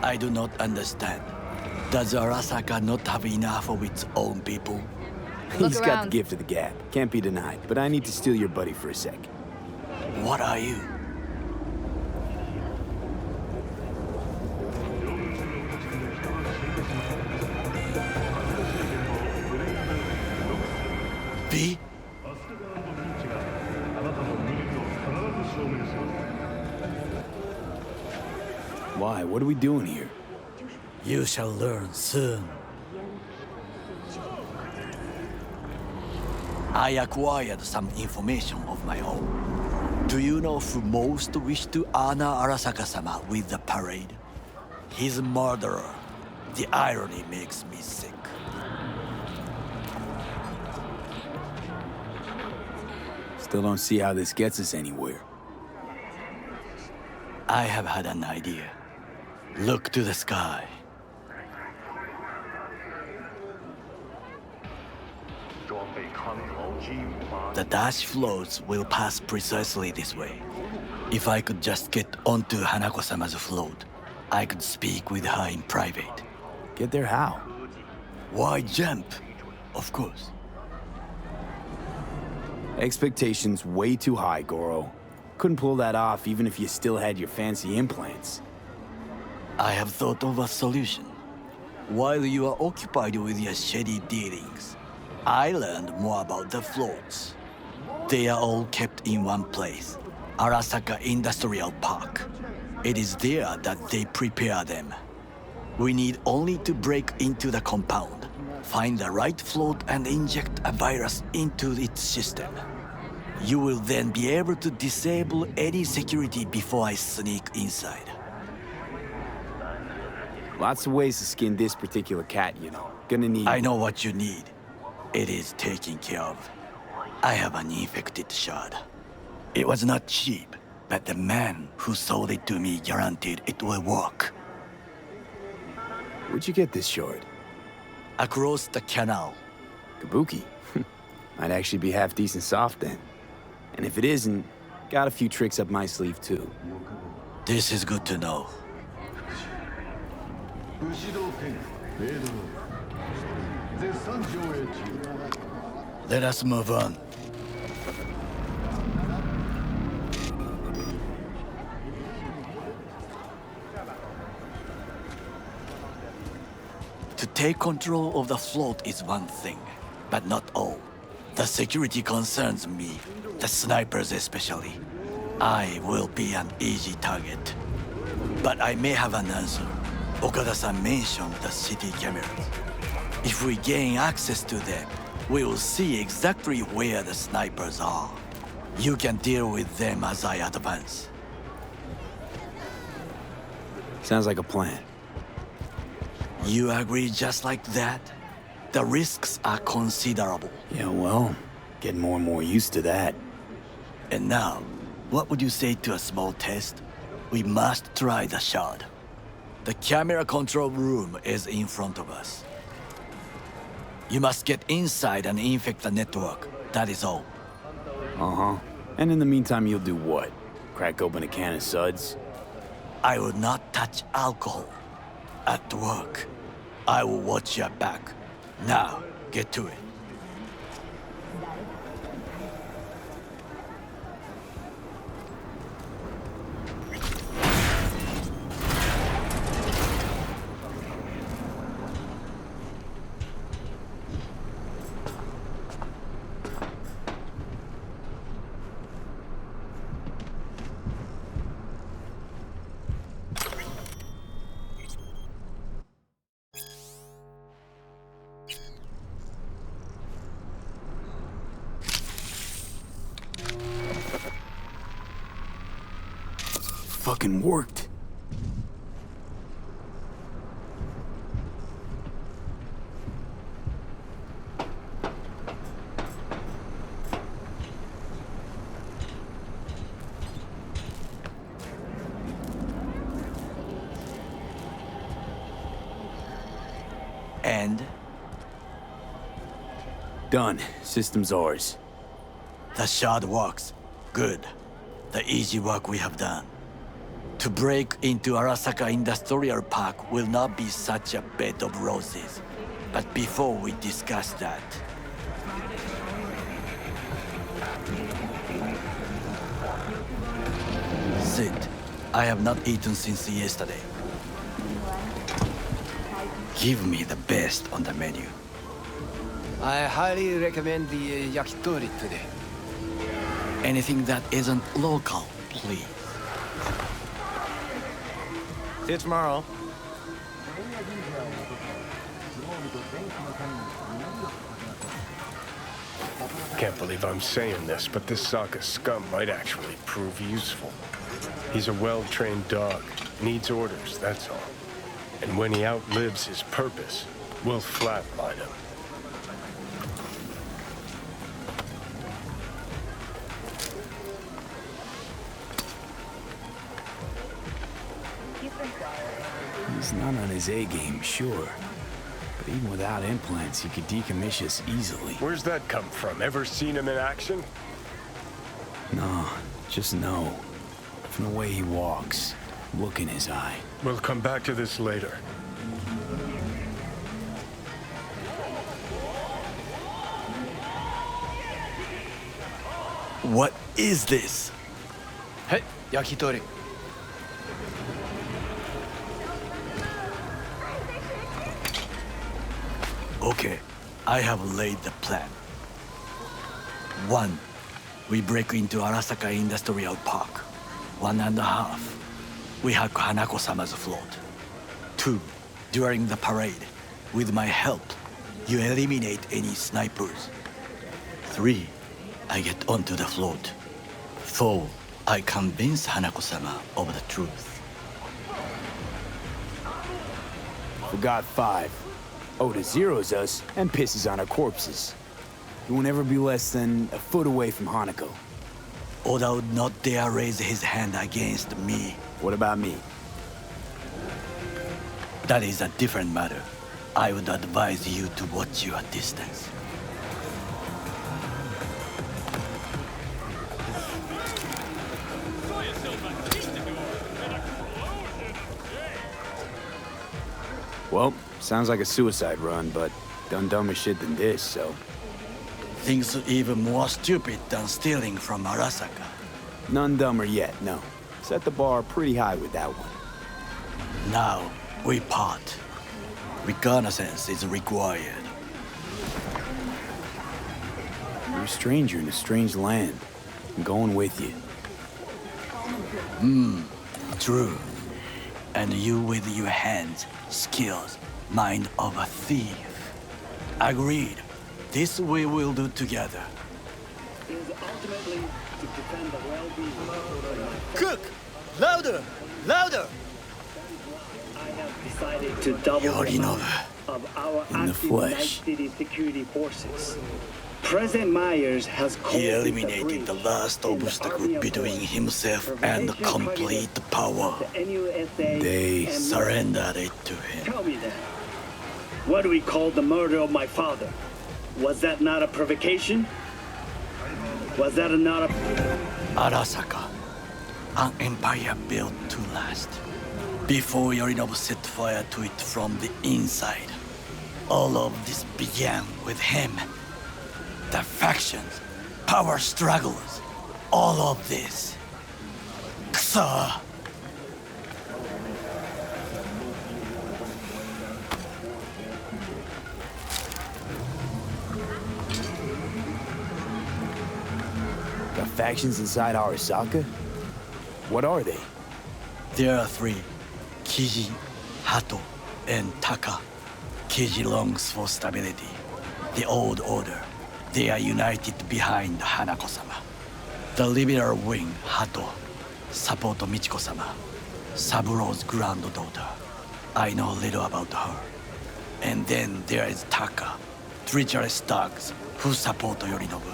I do not understand. Does Arasaka not have enough of its own people? He's got the gift of the gab. Can't be denied. But I need to steal your buddy for a sec. What are you? V? Why? What are we doing here? You shall learn soon. I acquired some information of my own. Do you know who most wished to honor Arasaka-sama with the parade? His murderer. The irony makes me sick. Still don't see how this gets us anywhere. I have had an idea. Look to the sky. The dash floats will pass precisely this way. If I could just get onto Hanako-sama's float, I could speak with her in private. Get there how? Why jump? Of course. Expectations way too high, Goro. Couldn't pull that off even if you still had your fancy implants. I have thought of a solution. While you are occupied with your shady dealings, I learned more about the floats. They are all kept in one place, Arasaka Industrial Park. It is there that they prepare them. We need only to break into the compound, find the right float and inject a virus into its system. You will then be able to disable any security before I sneak inside. Lots of ways to skin this particular cat, you know. Gonna need... I know what you need. It is taken care of. I have an infected shard. It was not cheap, but the man who sold it to me guaranteed it will work. Where'd you get this shard? Across the canal. Kabuki. Might actually be half decent soft then. And if it isn't, got a few tricks up my sleeve too. This is good to know. Let us move on. To take control of the float is one thing, but not all. The security concerns me, the snipers especially. I will be an easy target. But I may have an answer. Okada-san mentioned the city cameras. If we gain access to them, we will see exactly where the snipers are. You can deal with them as I advance. Sounds like a plan. You agree just like that? The risks are considerable. Yeah, well, getting more and more used to that. And now, what would you say to a small test? We must try the shard. The camera control room is in front of us. You must get inside and infect the network. That is all. Uh-huh. And in the meantime, you'll do what? Crack open a can of suds? I will not touch alcohol. At work, I will watch your back. Now, get to it. Fucking worked. And? Done. System's ours. The shard works. Good. The easy work we have done. To break into Arasaka Industrial Park will not be such a bed of roses. But before we discuss that, Sid, I have not eaten since yesterday. Give me the best on the menu. I highly recommend the yakitori today. Anything that isn't local, please. See you tomorrow. Can't believe I'm saying this, but this Sokka scum might actually prove useful. He's a well-trained dog. Needs orders, that's all. And when he outlives his purpose, we'll flatline him. He's not on his A game, sure. But even without implants, he could decommission us easily. Where's that come from? Ever seen him in action? No, just no. From the way he walks, look in his eye. We'll come back to this later. What is this? Hey, yakitori. Okay, I have laid the plan. 1. We break into Arasaka Industrial Park. 1.5. We hack Hanako-sama's float. 2. During the parade, with my help, you eliminate any snipers. 3. I get onto the float. 4. I convince Hanako-sama of the truth. Forgot 5. Oda zeros us and pisses on our corpses. He won't ever be less than a foot away from Hanako. Oda would not dare raise his hand against me. What about me? That is a different matter. I would advise you to watch your distance. Well, sounds like a suicide run, but done dumber shit than this, so... Things even more stupid than stealing from Arasaka. None dumber yet, no. Set the bar pretty high with that one. Now, we part. Reconnaissance is required. You're a stranger in a strange land. I'm going with you. True. And you with your hands, skills, mind of a thief. Agreed. This we will do together. Cook! Louder! Louder! To double the Yorinobu. amount of our In the active flesh. Night City security forces. President Myers has called He it a eliminated breach the last in the obstacle Army of between Law, himself and prevention complete targeted power. the NUSA They and Surrendered it to him. Tell me that. What do we call the murder of my father? Was that not a provocation? Was that not a... Arasaka, an empire built to last. Before Yorinobu set fire to it from the inside. All of this began with him. The factions, power struggles, all of this. Kusa! Got factions inside Arasaka? What are they? There are 3. Kiji, Hato, and Taka. Kiji longs for stability. The old order. They are united behind Hanako-sama. The liberal wing, Hato, support Michiko-sama, Saburo's granddaughter. I know little about her. And then there is Taka, treacherous thugs who support Yorinobu.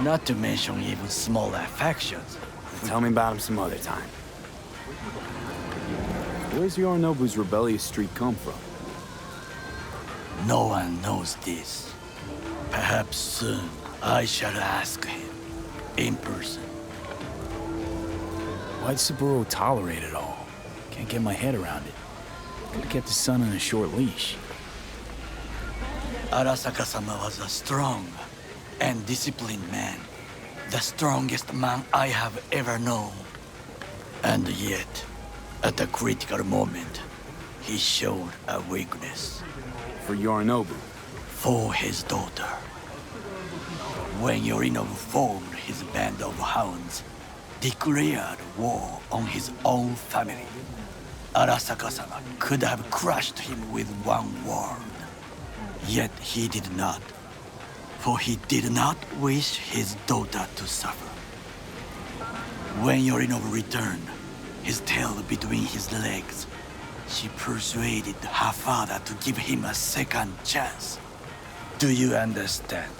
Not to mention even smaller factions. Tell me about him some other time. Where's Yorinobu's rebellious streak come from? No one knows this. Perhaps soon I shall ask him in person. Why'd Saburo tolerate it all? Can't get my head around it. Could've kept his son on a short leash. Arasaka-sama was a strong and disciplined man. The strongest man I have ever known. And yet, at a critical moment, he showed a weakness. For Yorinobu. For his daughter. When Yorinobu formed his band of hounds, declared war on his own family, Arasaka-sama could have crushed him with one word. Yet he did not, for he did not wish his daughter to suffer. When Yorinobu returned, his tail between his legs, she persuaded her father to give him a second chance. Do you understand?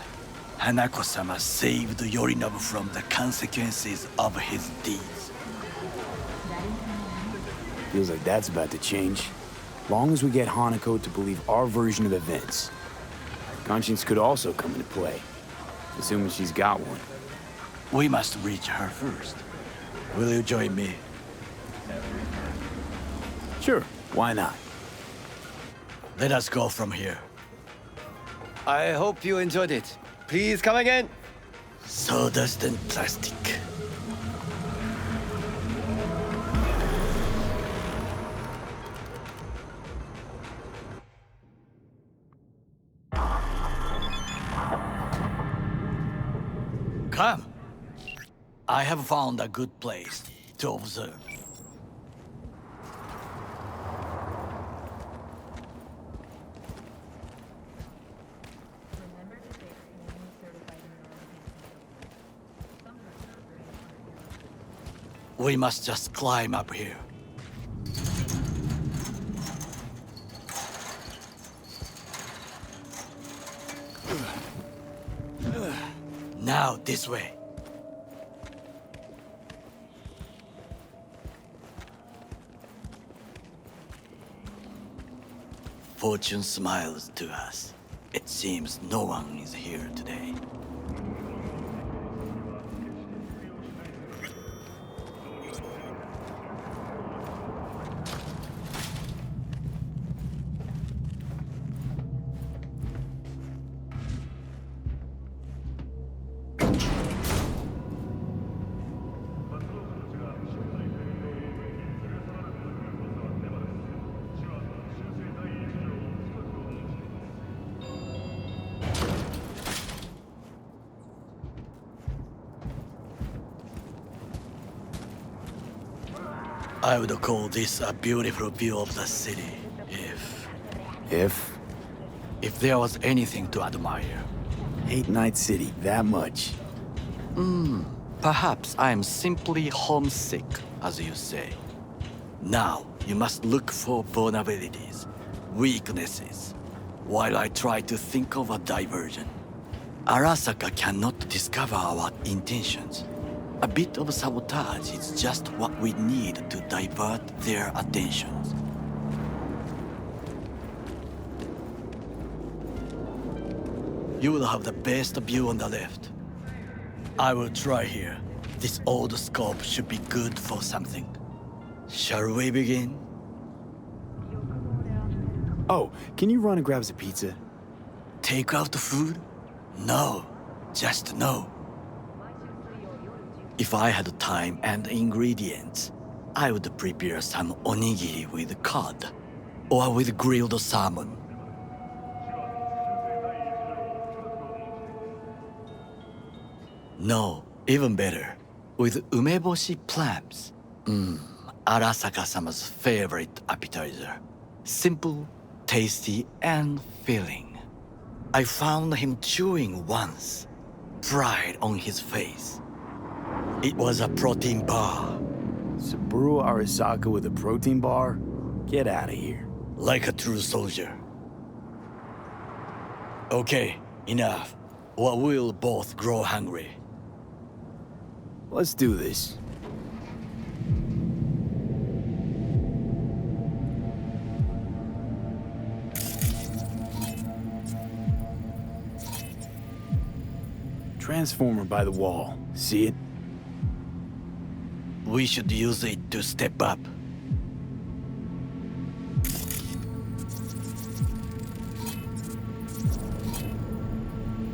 Hanako-sama saved Yorinobu from the consequences of his deeds. Feels like that's about to change. Long as we get Hanako to believe our version of events. Conscience could also come into play, assuming she's got one. We must reach her first. Will you join me? Sure, why not? Let us go from here. I hope you enjoyed it. Please come again. Sawdust and plastic. Come. I have found a good place to observe. We must just climb up here. Now, this way. Fortune smiles to us. It seems no one is here today. I would call this a beautiful view of the city, if there was anything to admire. Hate Night City that much. Perhaps I am simply homesick, as you say. Now, you must look for vulnerabilities, weaknesses, while I try to think of a diversion. Arasaka cannot discover our intentions. A bit of sabotage is just what we need to divert their attentions. You will have the best view on the left. I will try here. This old scope should be good for something. Shall we begin? Oh, can you run and grab us a pizza? Take out the food? No, just no. If I had time and ingredients, I would prepare some onigiri with cod, or with grilled salmon. No, even better, with umeboshi clams. Arasaka-sama's favorite appetizer. Simple, tasty, and filling. I found him chewing once, pride on his face. It was a protein bar. Saburo Arasaka with a protein bar? Get out of here. Like a true soldier. Okay, enough, or we'll both grow hungry. Let's do this. Transformer by the wall. See it? We should use it to step up.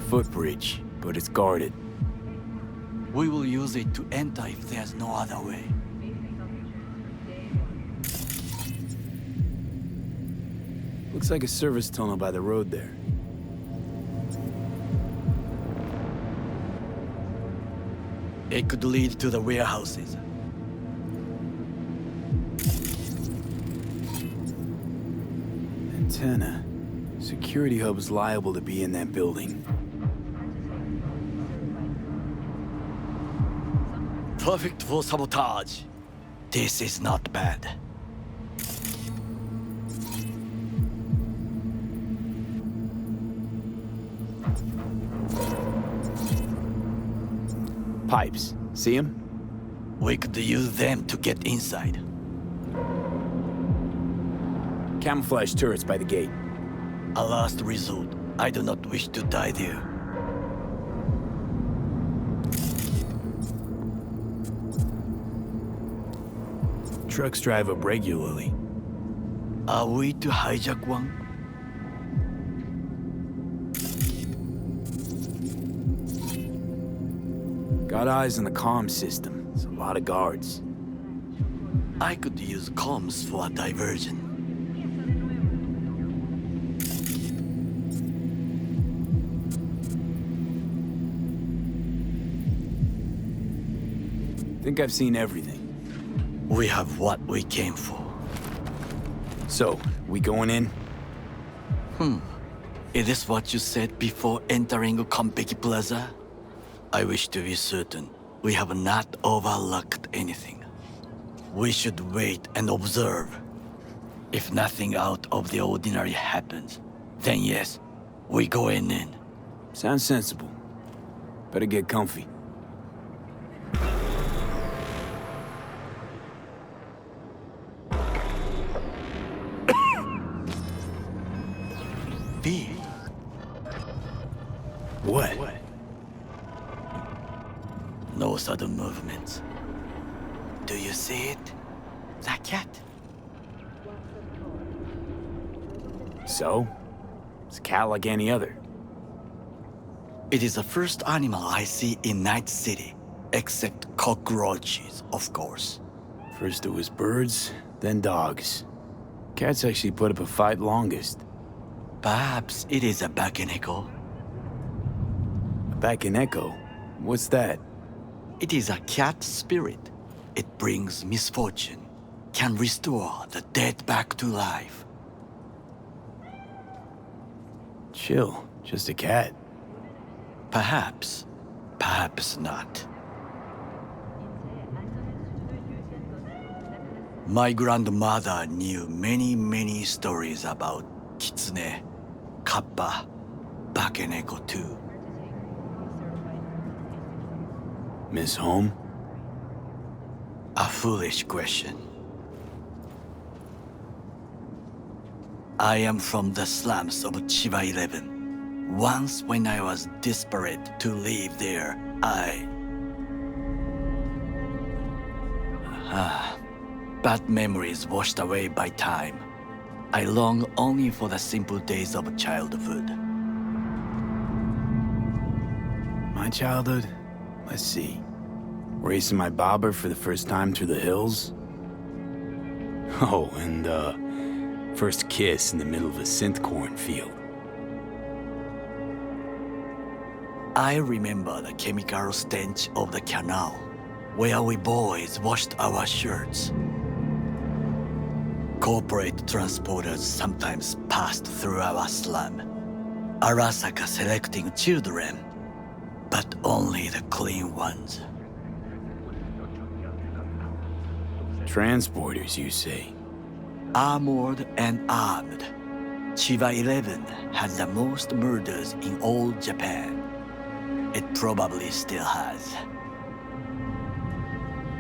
Footbridge, but it's guarded. We will use it to enter if there's no other way. Looks like a service tunnel by the road there. It could lead to the warehouses. Antenna. Security hub's liable to be in that building. Perfect for sabotage. This is not bad. Pipes. See them? We could use them to get inside. Camouflage turrets by the gate. A last resort. I do not wish to die there. Trucks drive up regularly. Are we to hijack one? Got eyes on the comm system. It's a lot of guards. I could use comms for a diversion. Think I've seen everything. We have what we came for. So, we going in? Is this what you said before entering Konpeki Plaza? I wish to be certain we have not overlooked anything. We should wait and observe. If nothing out of the ordinary happens, then yes, we go in. Sounds sensible. Better get comfy. B. What? No sudden movements. Do you see it? The cat? So? It's a cat like any other. It is the first animal I see in Night City, except cockroaches, of course. First it was birds, then dogs. Cats actually put up a fight longest. Perhaps it is a Bakeneko. Back in Echo? What's that? It is a cat spirit. It brings misfortune, can restore the dead back to life. Chill, just a cat. Perhaps, perhaps not. My grandmother knew many stories about Kitsune, Kappa, Bakeneko too. Miss Home? A foolish question. I am from the slums of Chiba 11. Once when I was desperate to live there, bad memories washed away by time. I long only for the simple days of childhood. My childhood? Let's see. Racing my bobber for the first time through the hills? Oh, and first kiss in the middle of a synth cornfield. I remember the chemical stench of the canal, where we boys washed our shirts. Corporate transporters sometimes passed through our slum, Arasaka selecting children, but only the clean ones. Transporters, you say? Armored and armed, Chiba 11 had the most murders in all Japan. It probably still has.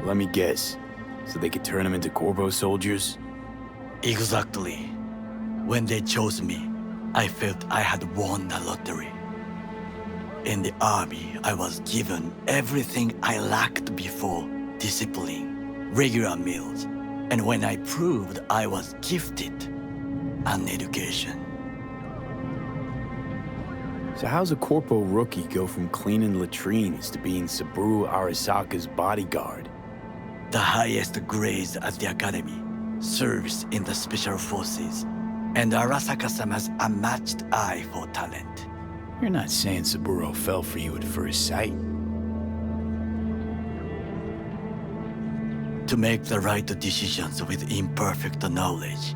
Let me guess. So they could turn them into Corpo soldiers? Exactly. When they chose me, I felt I had won the lottery. In the army, I was given everything I lacked before: discipline, regular meals, and when I proved I was gifted an education. So how's a corpo rookie go from cleaning latrines to being Saburo Arasaka's bodyguard? The highest grades at the academy, service in the special forces, and Arasaka-sama's unmatched eye for talent. You're not saying Saburo fell for you at first sight. To make the right decisions with imperfect knowledge,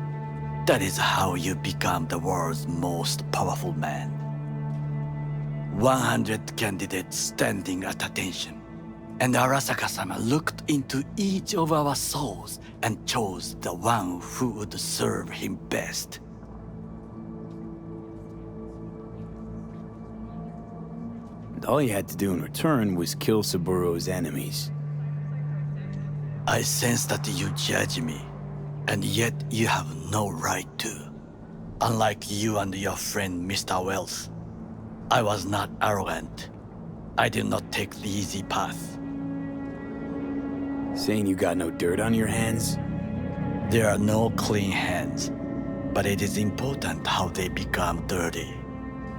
that is how you become the world's most powerful man. 100 candidates standing at attention, and Arasaka-sama looked into each of our souls and chose the one who would serve him best. And all you had to do in return was kill Saburo's enemies. I sense that you judge me, and yet you have no right to. Unlike you and your friend Mr. Wells, I was not arrogant. I did not take the easy path. Saying you got no dirt on your hands? There are no clean hands, but it is important how they become dirty.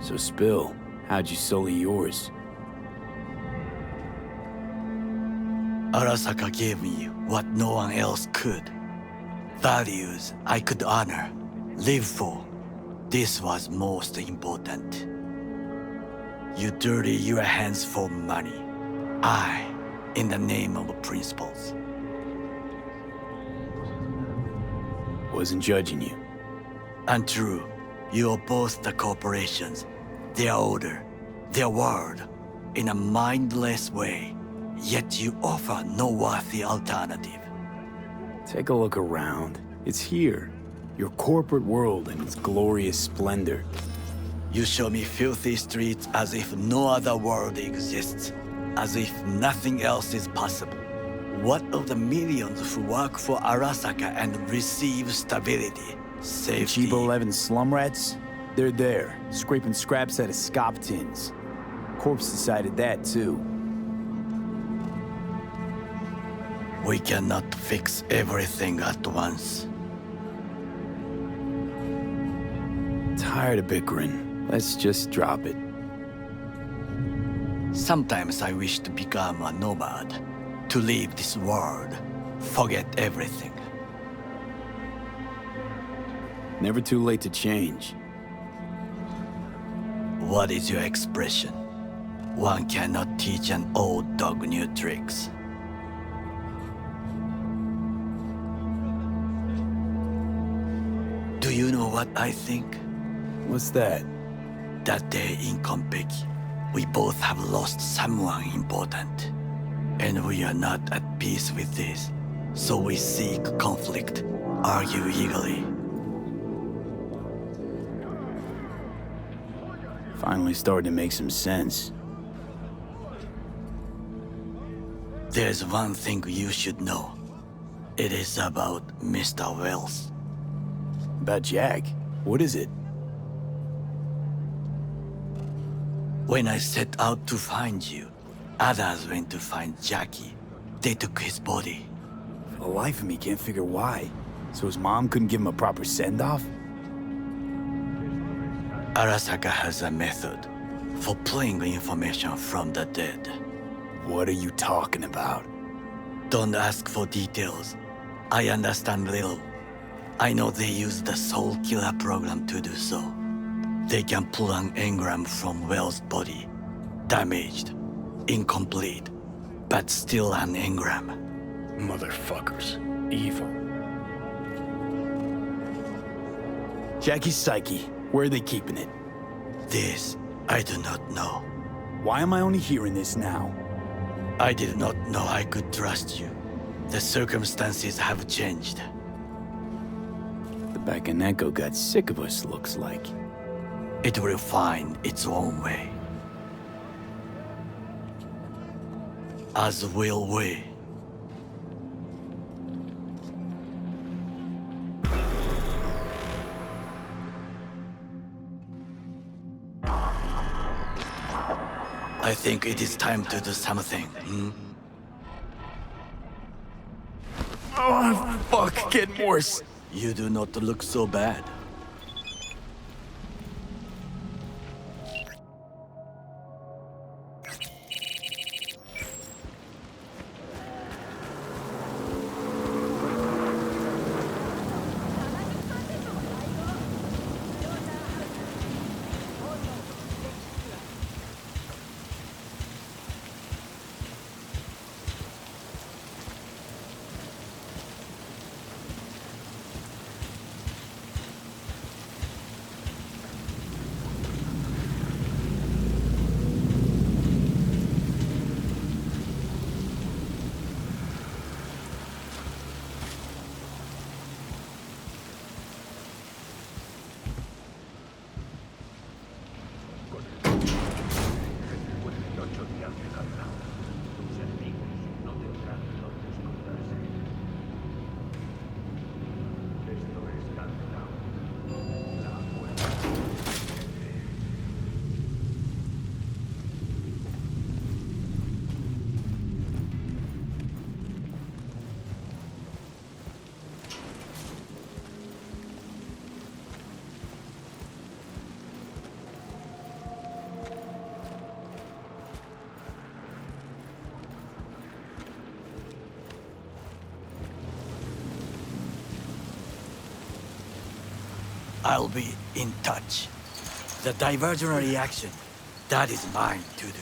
So spill, how'd you sully yours? Arasaka gave me what no one else could. Values I could honor, live for. This was most important. You dirty your hands for money. I, in the name of principles. Wasn't judging you. Untrue. You oppose the corporations, their order, their word, in a mindless way, yet you offer no worthy alternative. Take a look around. It's here. Your corporate world in its glorious splendor. You show me filthy streets as if no other world exists, as if nothing else is possible. What of the millions who work for Arasaka and receive stability, safety? Chiba 11 slum rats? They're there, scraping scraps out of scop tins. Corpse decided that too. We cannot fix everything at once. Tired of bickering. Let's just drop it. Sometimes I wish to become a nomad, to leave this world, forget everything. Never too late to change. What is your expression? One cannot teach an old dog new tricks. Do you know what I think? What's that? That day in Konpeki, we both have lost someone important. And we are not at peace with this, so we seek conflict, argue eagerly. Finally starting to make some sense. There's one thing you should know. It is about Mr. Wells. About Jack? What is it? When I set out to find you, others went to find Jackie. They took his body. For the life of me, can't figure why. So his mom couldn't give him a proper send-off? Arasaka has a method for pulling information from the dead. What are you talking about? Don't ask for details. I understand little. I know they use the Soul Killer program to do so. They can pull an engram from Wells' body. Damaged, incomplete, but still an engram. Motherfuckers. Evil. Jackie's psyche. Where are they keeping it? This, I do not know. Why am I only hearing this now? I did not know I could trust you. The circumstances have changed. The Bakaneko got sick of us, looks like. It will find its own way. As will we. I think it is time to do something, Fuck, getting worse. You do not look so bad. I'll be in touch. The diversionary action, that is mine to do.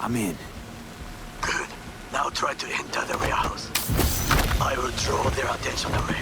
I'm in. Good. Now try to enter the warehouse. I will draw their attention away.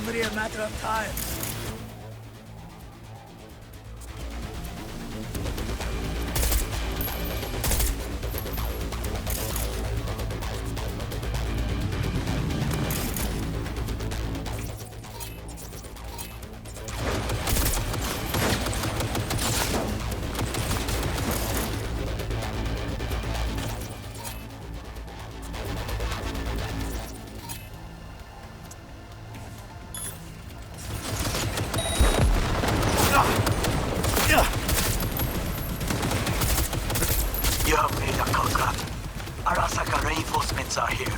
only a matter of time. You have made a contact. Arasaka reinforcements are here.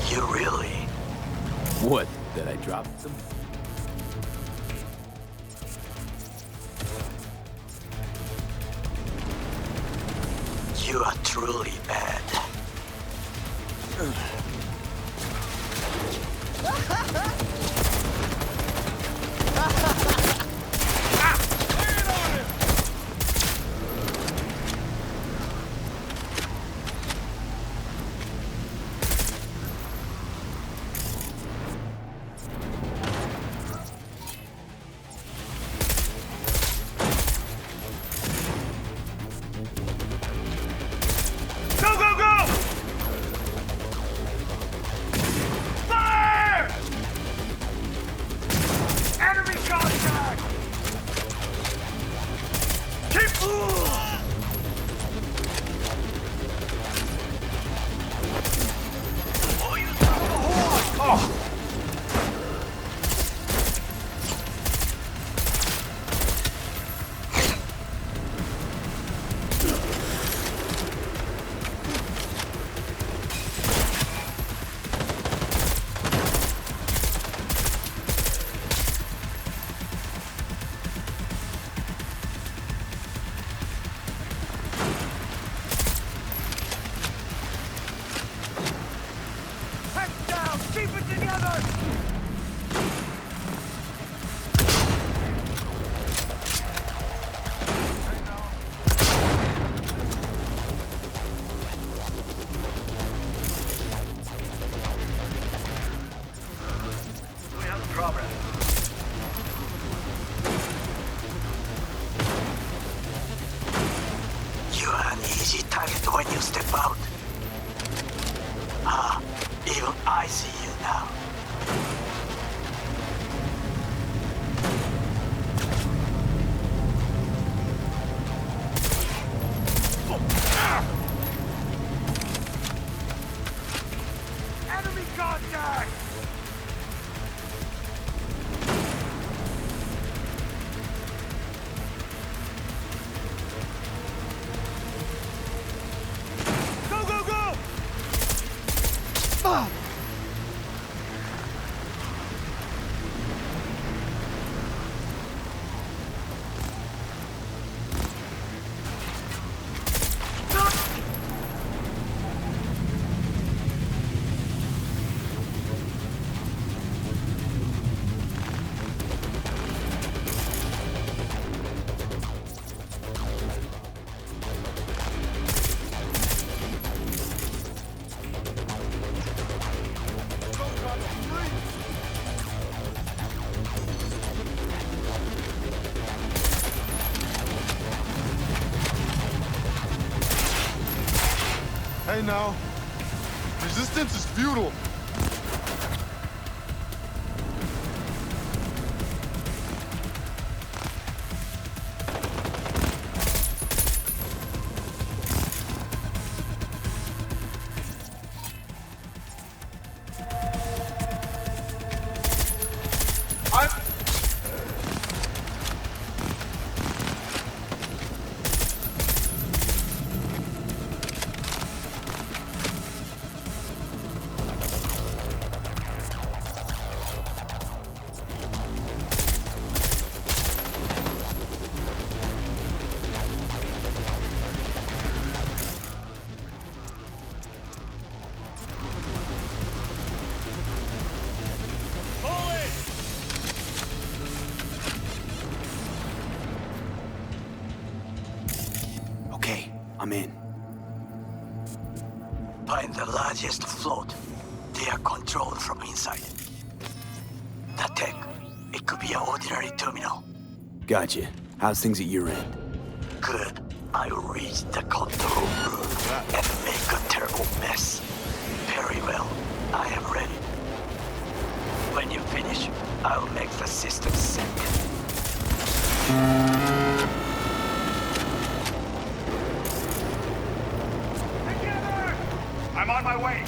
You really? What? That I dropped them? You are truly bad. You are an easy target when you step out. Ah, even I see you now. Enemy contact! Go, go, go! Ah! Hey now, resistance is futile. float. They are controlled from inside. That tech, it could be an ordinary terminal. Gotcha. How's things at your end? Good. I will reach the control room and make a terrible mess. Very well. I am ready. When you finish, I will make the system sync. Together! I'm on my way.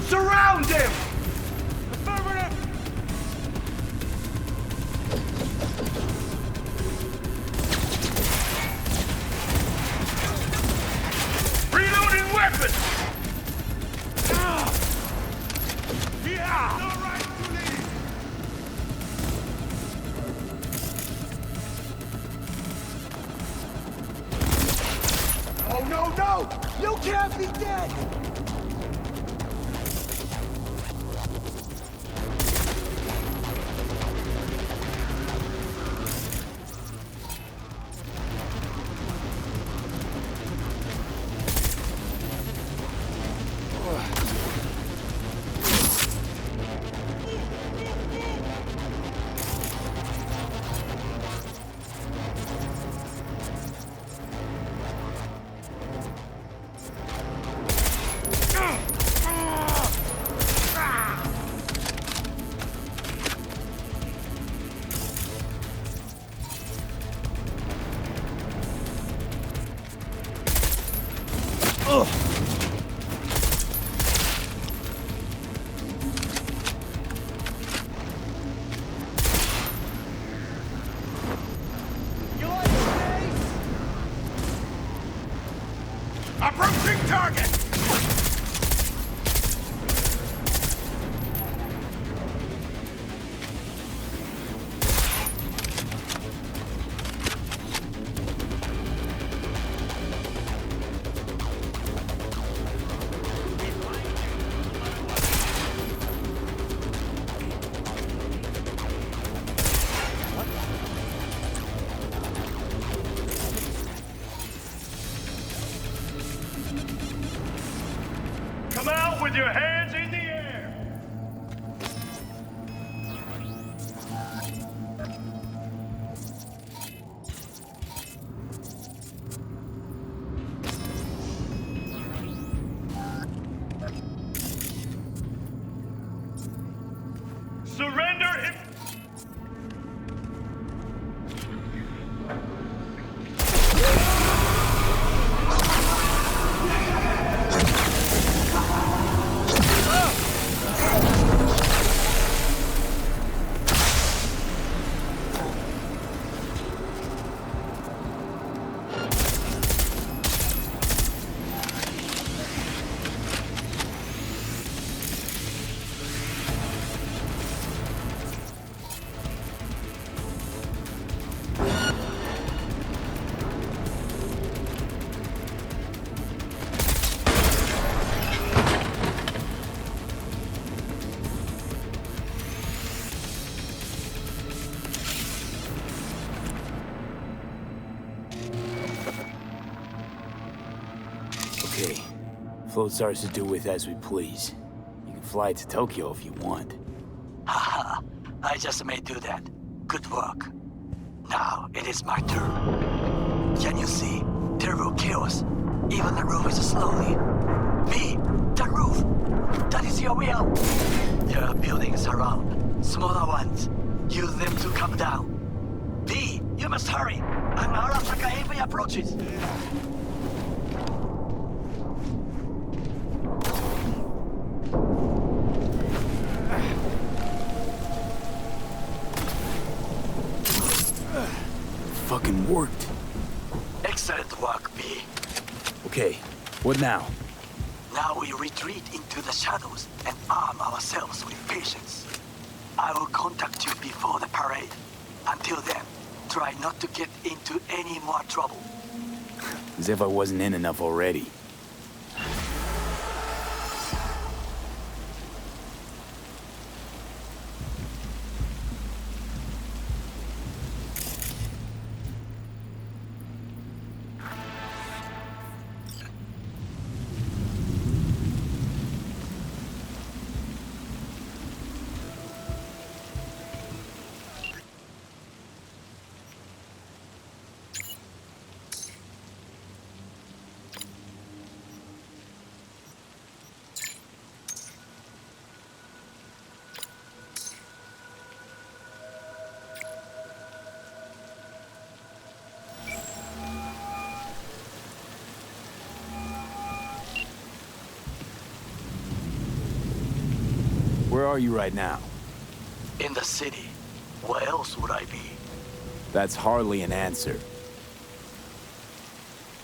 Surround him! Affirmative! Reloading weapons! Yeah! No right to leave! Oh no, no! You can't be dead! Approaching target! Come out with your hands in the air! Surrender him! Okay. Float's ours to do with as we please. You can fly it to Tokyo if you want. Haha, I just may do that. Good work. Now it is my turn. Can you see? Terrible chaos. Even the roof is slowly. B, the roof. That is your way out. There are buildings around. Smaller ones. Use them to come down. B, you must hurry. An Arasaka heavy approaches. Fucking worked. Excellent work, B. Okay, what now? Now we retreat into the shadows and arm ourselves with patience. I will contact you before the parade. Until then, try not to get into any more trouble. As if I wasn't in enough already. Where are you right now? In the city. Where else would I be? That's hardly an answer.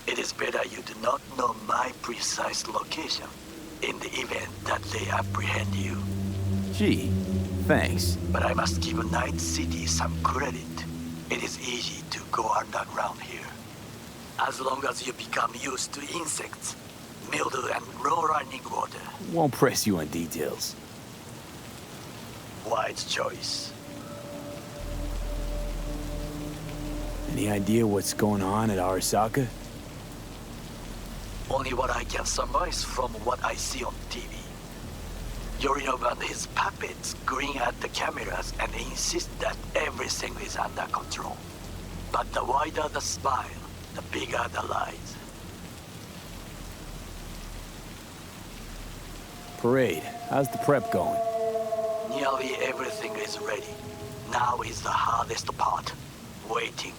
It is better you do not know my precise location in the event that they apprehend you. Gee, thanks. But I must give Night City some credit. It is easy to go underground here. As long as you become used to insects, mildew, and low running water. Won't press you on details. Wise choice. Any idea what's going on at Arasaka? Only what I can surmise from what I see on TV. Yorinobu and his puppets grin at the cameras and insist that everything is under control. But the wider the smile, the bigger the lies. Parade. How's the prep going? Nearly everything is ready. Now is the hardest part. Waiting.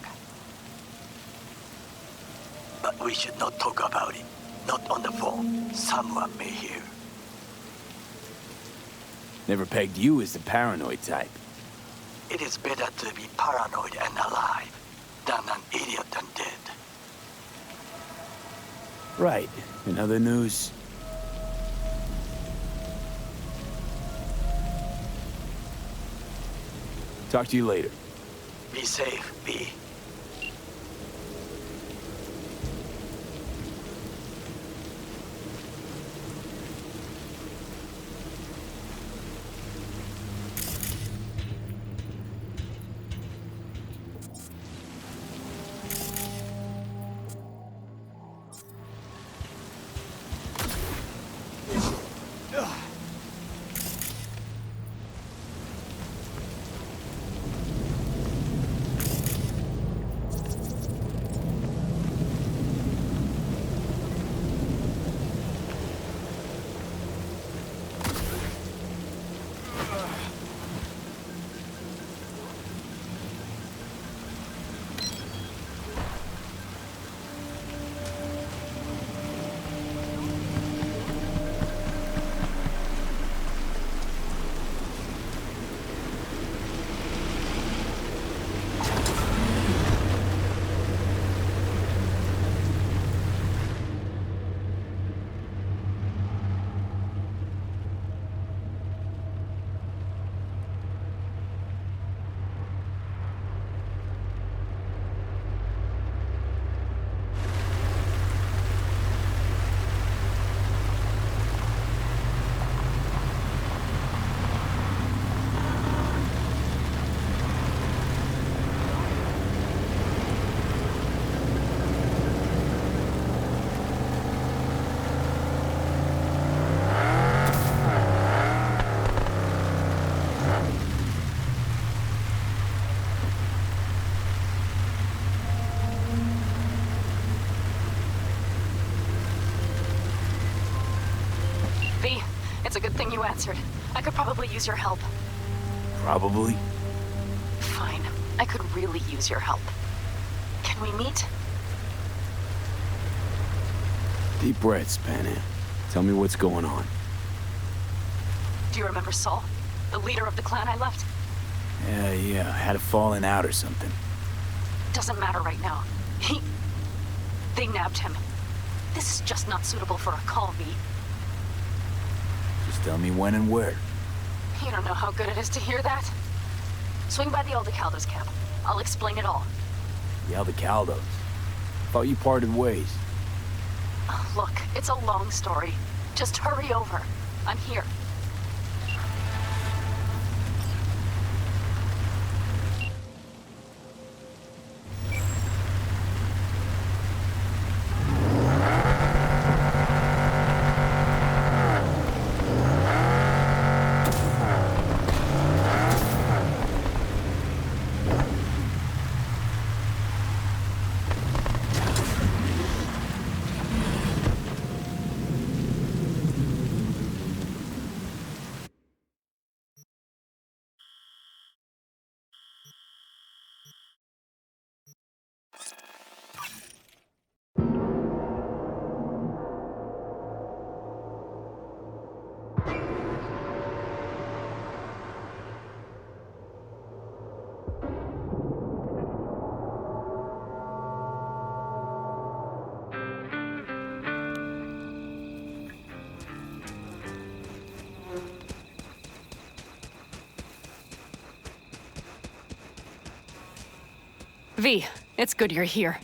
But we should not talk about it. Not on the phone. Someone may hear. Never pegged you as the paranoid type. It is better to be paranoid and alive than an idiot and dead. Right. In other news... Talk to you later. Be safe, B. It's a good thing you answered. I could probably use your help. Probably? Fine. I could really use your help. Can we meet? Deep breaths, Panam. Tell me what's going on. Do you remember Saul? The leader of the clan I left? Yeah, I had a falling out or something. Doesn't matter right now. They nabbed him. This is just not suitable for a call, V. Just tell me when and where. You don't know how good it is to hear that. Swing by the old DeCaldo's camp. I'll explain it all. The Aldecaldos. Thought you parted ways. Look, it's a long story. Just hurry over. I'm here. V, it's good you're here.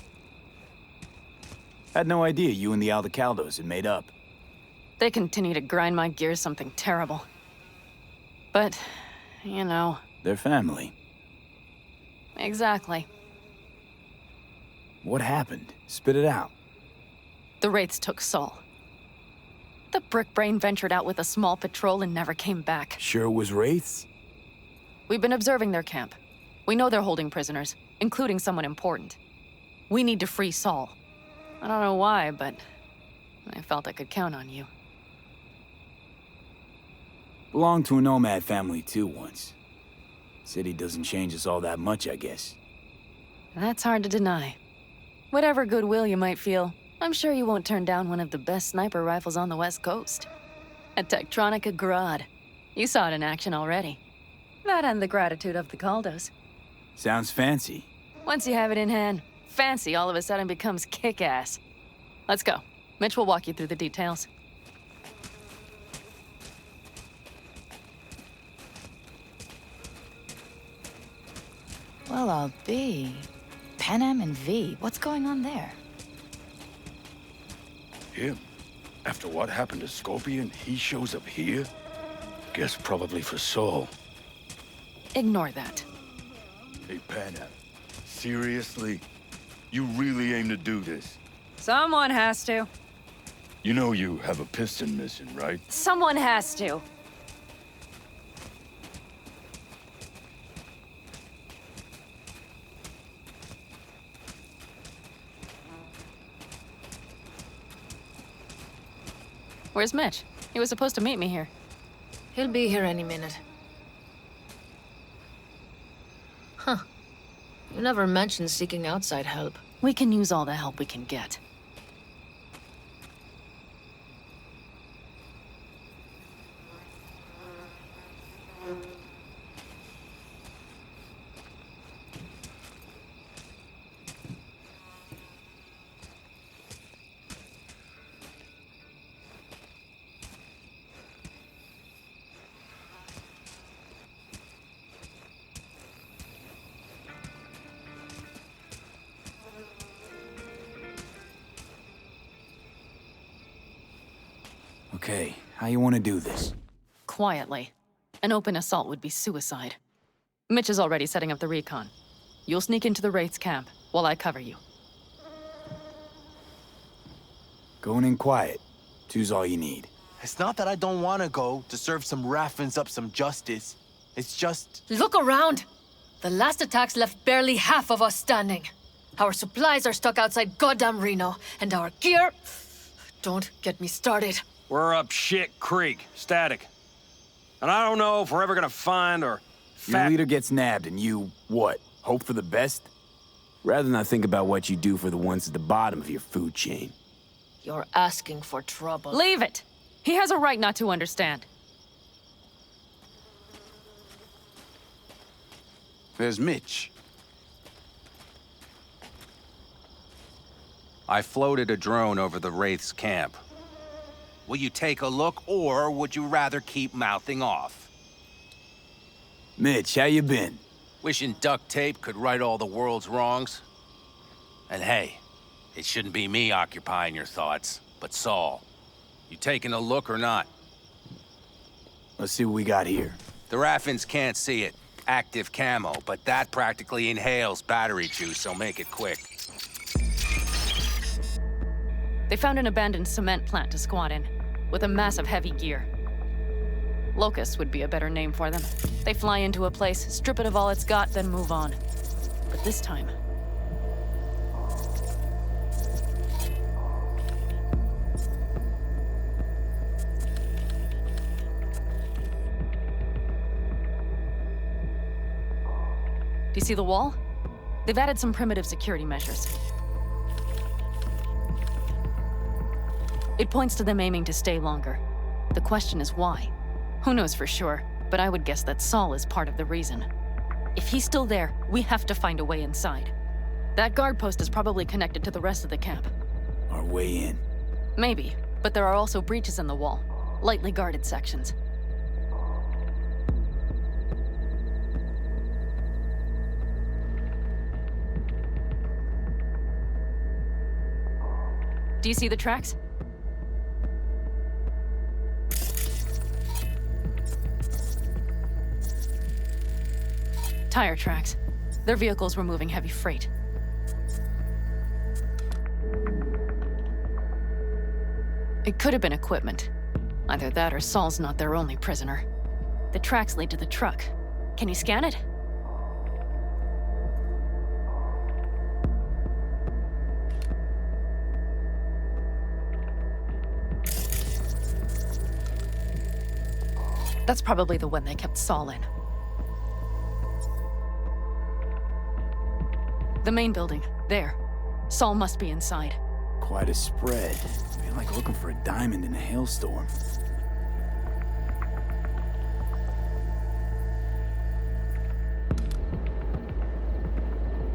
Had no idea you and the Aldecaldos had made up. They continue to grind my gears something terrible. But, you know... They're family. Exactly. What happened? Spit it out. The Wraiths took Saul. The Brickbrain ventured out with a small patrol and never came back. Sure it was Wraiths? We've been observing their camp. We know they're holding prisoners, including someone important. We need to free Saul. I don't know why, but I felt I could count on you. Belonged to a nomad family too once. City doesn't change us all that much, I guess. That's hard to deny. Whatever goodwill you might feel, I'm sure you won't turn down one of the best sniper rifles on the West Coast. A Tektronica Grad. You saw it in action already. That and the gratitude of the Caldos. Sounds fancy. Once you have it in hand, fancy all of a sudden becomes kick-ass. Let's go. Mitch will walk you through the details. Well, I'll be. Panam and V, what's going on there? Him? After what happened to Scorpion, he shows up here? Guess probably for Saul. Ignore that. Hey, Panam. Seriously? You really aim to do this? Someone has to. You know you have a piston missing, right? Someone has to. Where's Mitch? He was supposed to meet me here. He'll be here any minute. Huh. You never mentioned seeking outside help. We can use all the help we can get. Okay, how you want to do this? Quietly. An open assault would be suicide. Mitch is already setting up the recon. You'll sneak into the Wraith's camp while I cover you. Going in quiet. Two's all you need. It's not that I don't want to go to serve some Raffins up some justice. It's just... Look around! The last attacks left barely half of us standing. Our supplies are stuck outside goddamn Reno, and our gear... Don't get me started. We're up shit creek, static. And I don't know if we're ever gonna find or... Your leader gets nabbed and you, what, hope for the best? Rather not think about what you do for the ones at the bottom of your food chain. You're asking for trouble. Leave it! He has a right not to understand. There's Mitch. I floated a drone over the Wraith's camp. Will you take a look, or would you rather keep mouthing off? Mitch, how you been? Wishing duct tape could right all the world's wrongs. And hey, it shouldn't be me occupying your thoughts, but Saul. You taking a look or not? Let's see what we got here. The Raffins can't see it. Active camo, but that practically inhales battery juice, so make it quick. They found an abandoned cement plant to squat in, with a massive heavy gear. Locusts would be a better name for them. They fly into a place, strip it of all it's got, then move on. But this time... Do you see the wall? They've added some primitive security measures. It points to them aiming to stay longer. The question is why? Who knows for sure, but I would guess that Saul is part of the reason. If he's still there, we have to find a way inside. That guard post is probably connected to the rest of the camp. Our way in? Maybe, but there are also breaches in the wall. Lightly guarded sections. Do you see the tracks? Tire tracks. Their vehicles were moving heavy freight. It could have been equipment. Either that or Saul's not their only prisoner. The tracks lead to the truck. Can you scan it? That's probably the one they kept Saul in. The main building. There. Saul must be inside. Quite a spread. I feel like looking for a diamond in a hailstorm.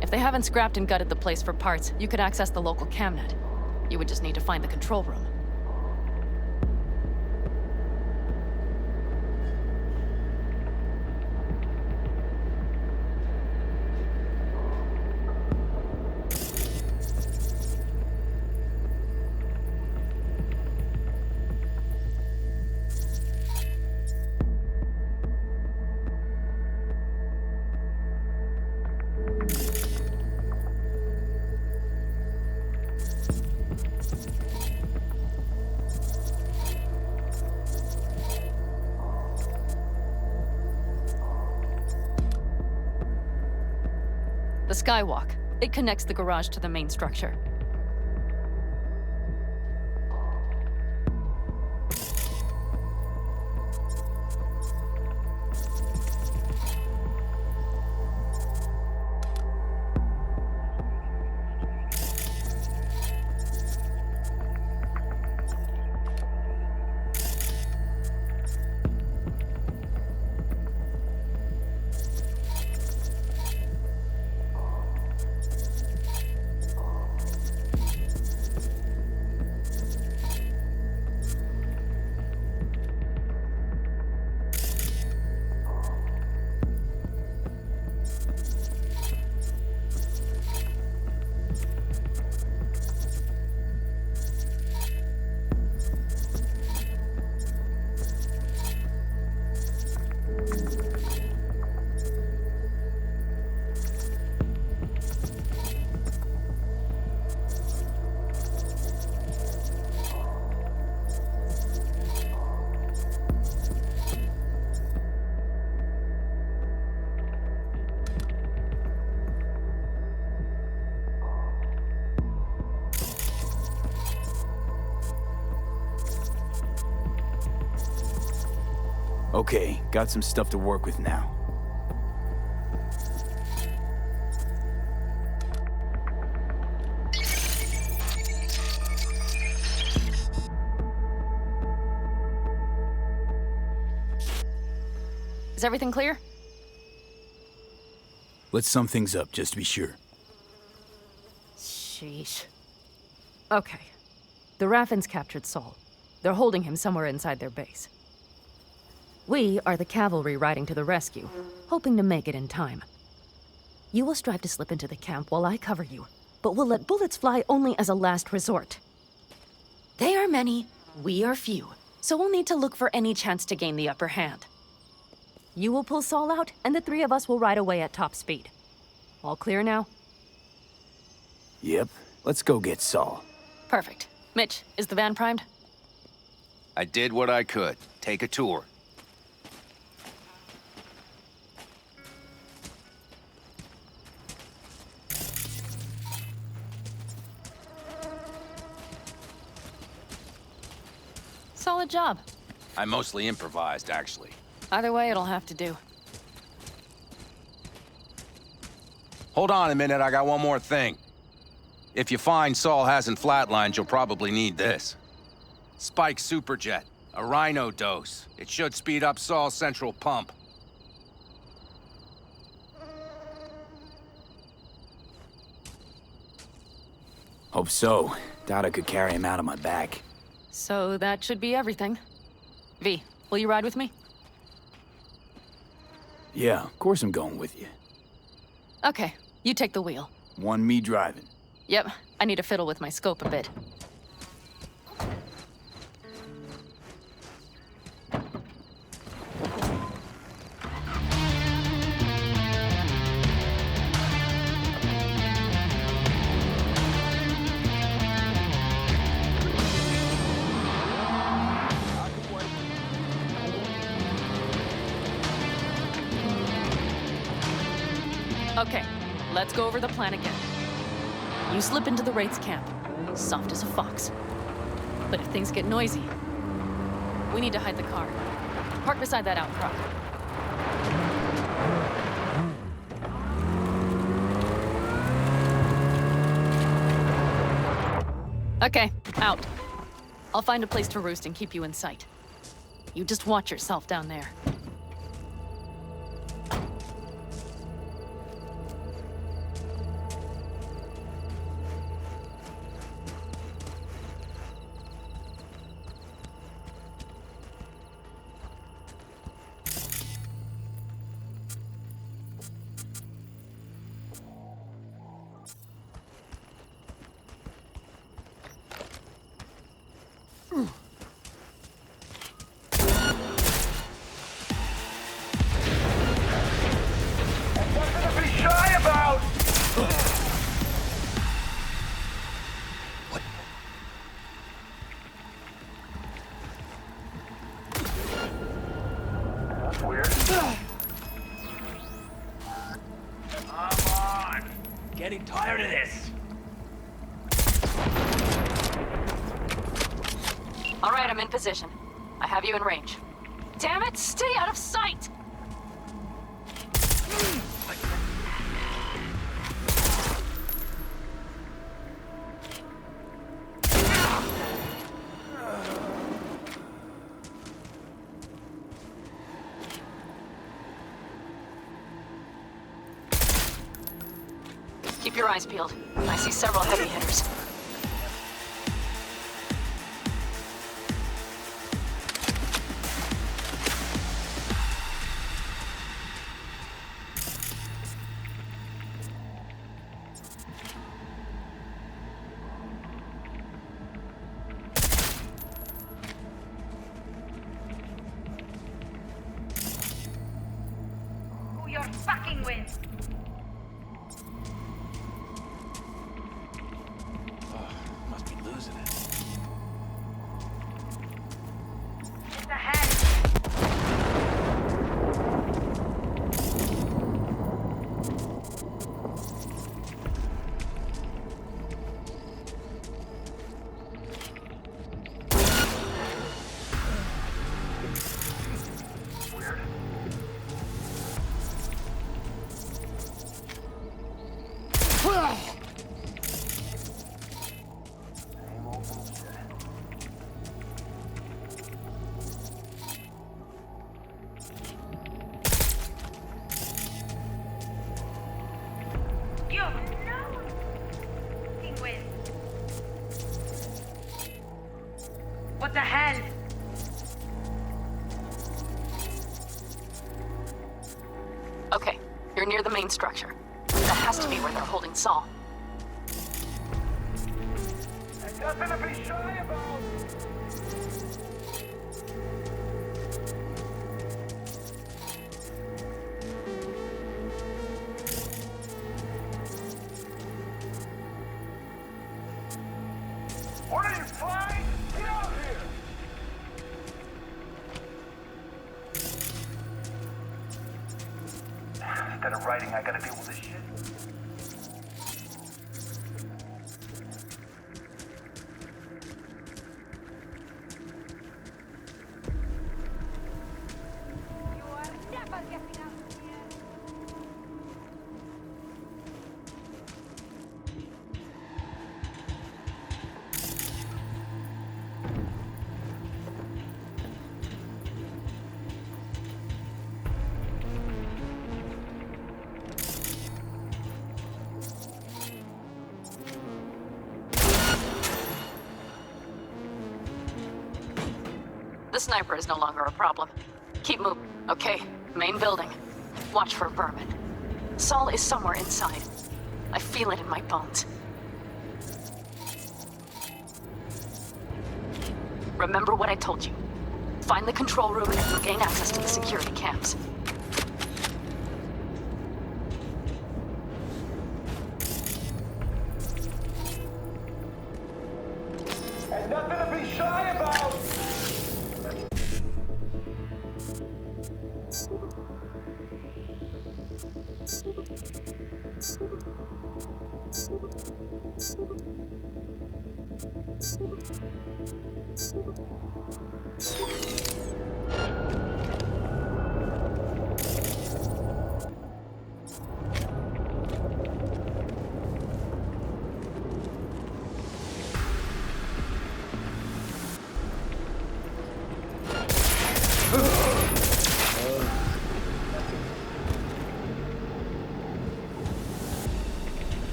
If they haven't scrapped and gutted the place for parts, you could access the local camnet. You would just need to find the control room. The skywalk. It connects the garage to the main structure. Okay, got some stuff to work with now. Is everything clear? Let's sum things up, just to be sure. Sheesh. Okay. The Raffins captured Saul. They're holding him somewhere inside their base. We are the cavalry riding to the rescue, hoping to make it in time. You will strive to slip into the camp while I cover you. but we'll let bullets fly only as a last resort. They are many, we are few, so we'll need to look for any chance to gain the upper hand. You will pull Saul out, and the three of us will ride away at top speed. All clear now? Yep. Let's go get Saul. Perfect. Mitch, is the van primed? I did what I could. Take a tour. Solid job. I mostly improvised, actually. Either way, it'll have to do. Hold on a minute, I got one more thing. If you find Saul hasn't flatlined, you'll probably need this. Spike Superjet, a Rhino dose. It should speed up Saul's central pump. Hope so. Doubt I could carry him out on my back. So that should be everything. V, will you ride with me? Yeah, of course I'm going with you. Okay, you take the wheel. Want me driving? Yep, I need to fiddle with my scope a bit. Okay, let's go over the plan again. You slip into the Wraith's camp, soft as a fox. But if things get noisy, we need to hide the car. Park beside that outcrop. Okay, out. I'll find a place to roost and keep you in sight. You just watch yourself down there. Getting tired of this. All right, I'm in position. I have you in range. Damn it, stay out of sight! Keep your eyes peeled. I see several heavy hitters. Who you're fucking with? Losing it. It's ahead. Weird. What the hell? Okay, you're near the main structure. That has to be where they're holding Saul. Nothing to be shy about! What are you flying? Get out here! Instead of writing, I gotta deal with this shit. The sniper is no longer a problem. Keep moving, okay? Main building. Watch for vermin. Saul is somewhere inside. I feel it in my bones. Remember what I told you. Find the control room and you'll gain access to the security cams. And nothing to be shy about!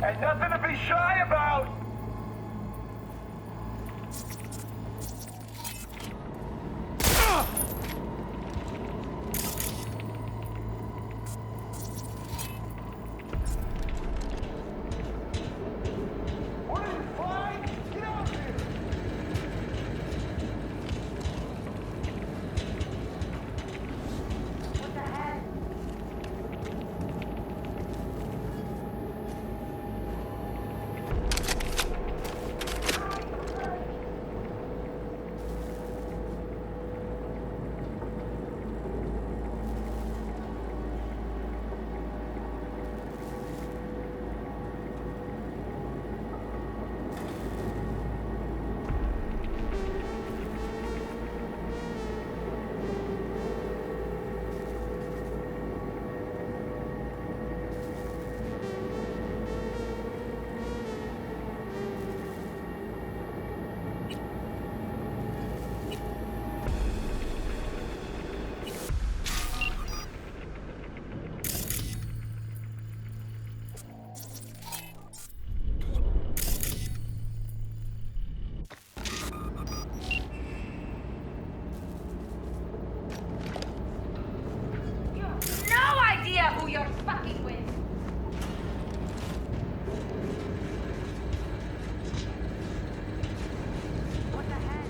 And nothing to be shy about! What are you flying? Get out here! What the heck? Who you're fucking with. What the heck?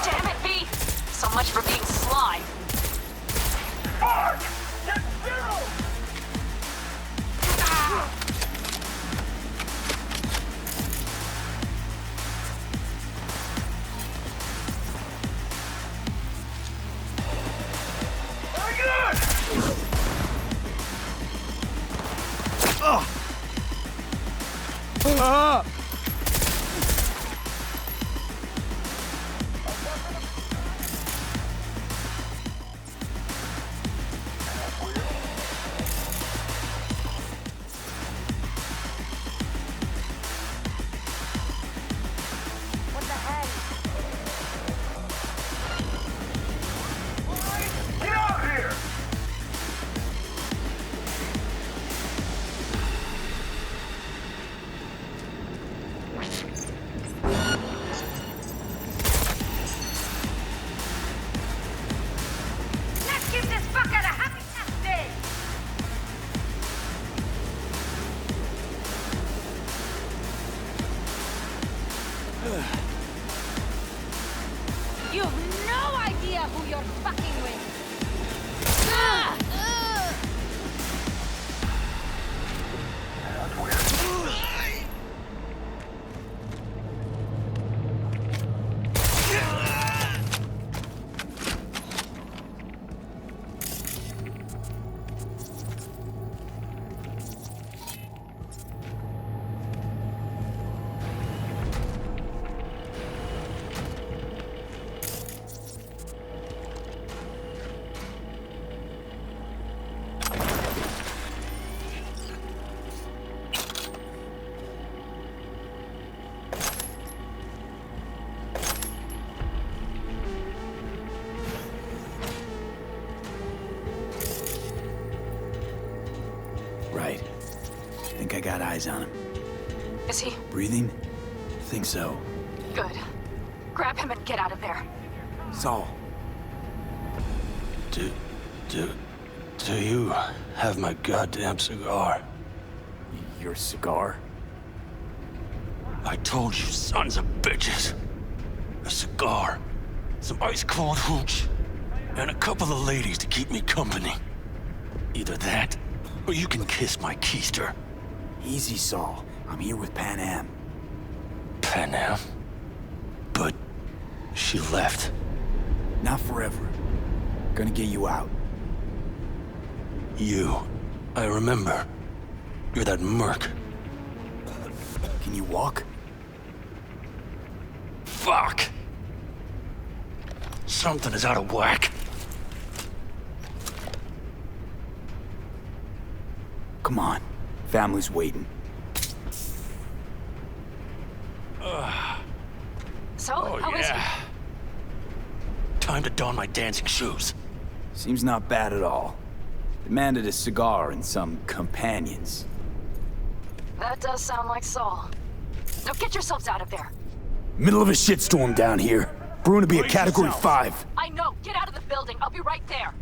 Damn it, V! So much for being sly. Mark! Get zero! You have no idea who you're fucking with! Right. Think I got eyes on him. Is he? Breathing? Think so. Good. Grab him and get out of there. Saul. Do you have my goddamn cigar? Your cigar? I told you, sons of bitches. A cigar, some ice-cold hooch, and a couple of ladies to keep me company. Either that, or you can kiss my keister. Easy, Saul. I'm here with Pan Am. Pan Am? But she left. Not forever. Gonna get you out. You. I remember. You're that merc. Can you walk? Fuck! Something is out of whack. Come on. Family's waiting. So, Oh, how is he? yeah. Time to don my dancing shoes. Seems not bad at all. Demanded a cigar and some companions. That does sound like Saul. Now get yourselves out of there. Middle of a shitstorm down here. Brewing to be a Category 5. I know. Get out of the building. I'll be right there.